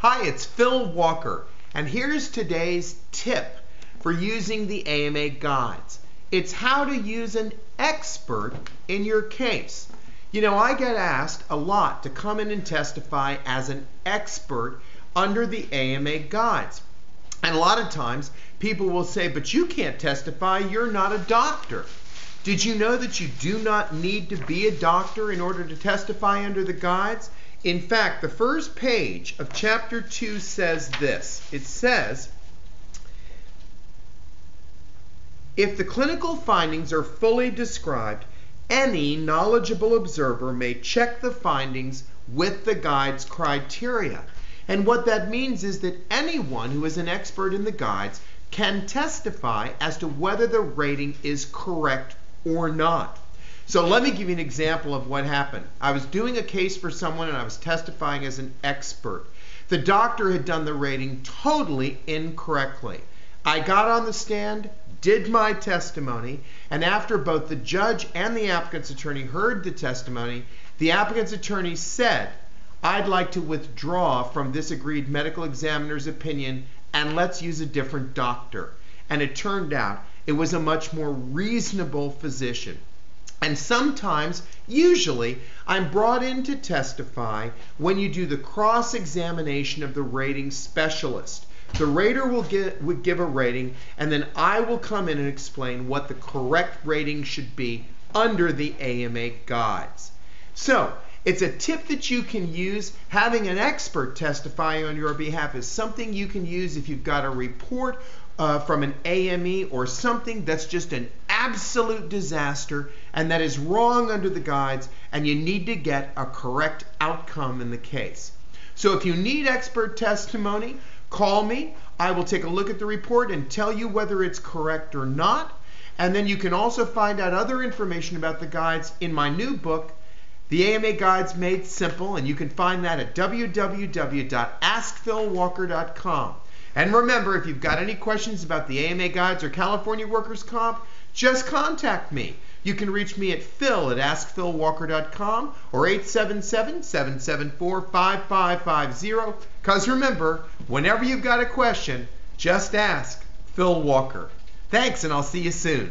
Hi, it's Phil Walker, and here's today's tip for using the AMA guides. It's how to use an expert in your case. You know, I get asked a lot to come in and testify as an expert under the AMA guides. And a lot of times people will say, but you can't testify, you're not a doctor. Did you know that you do not need to be a doctor in order to testify under the guides? In fact, the first page of Chapter 2 says this. It says, if the clinical findings are fully described, any knowledgeable observer may check the findings with the guide's criteria. And what that means is that anyone who is an expert in the guides can testify as to whether the rating is correct or not. So let me give you an example of what happened. I was doing a case for someone and I was testifying as an expert. The doctor had done the rating totally incorrectly. I got on the stand, did my testimony, and after both the judge and the applicant's attorney heard the testimony, the applicant's attorney said, I'd like to withdraw from this agreed medical examiner's opinion and let's use a different doctor. And it turned out it was a much more reasonable physician. And sometimes, usually, I'm brought in to testify when you do the cross-examination of the rating specialist. The rater would give a rating, and then I will come in and explain what the correct rating should be under the AMA guides. So, it's a tip that you can use. Having an expert testify on your behalf is something you can use if you've got a report from an AME or something that's just an absolute disaster and that is wrong under the guides, and you need to get a correct outcome in the case. So if you need expert testimony, call me. I will take a look at the report and tell you whether it's correct or not. And then you can also find out other information about the guides in my new book, The AMA Guides Made Simple, and you can find that at www.askphilwalker.com. And remember, if you've got any questions about the AMA guides or California Workers' Comp, just contact me. You can reach me at phil@askphilwalker.com or 877-774-5550. Because remember, whenever you've got a question, just ask Phil Walker. Thanks, and I'll see you soon.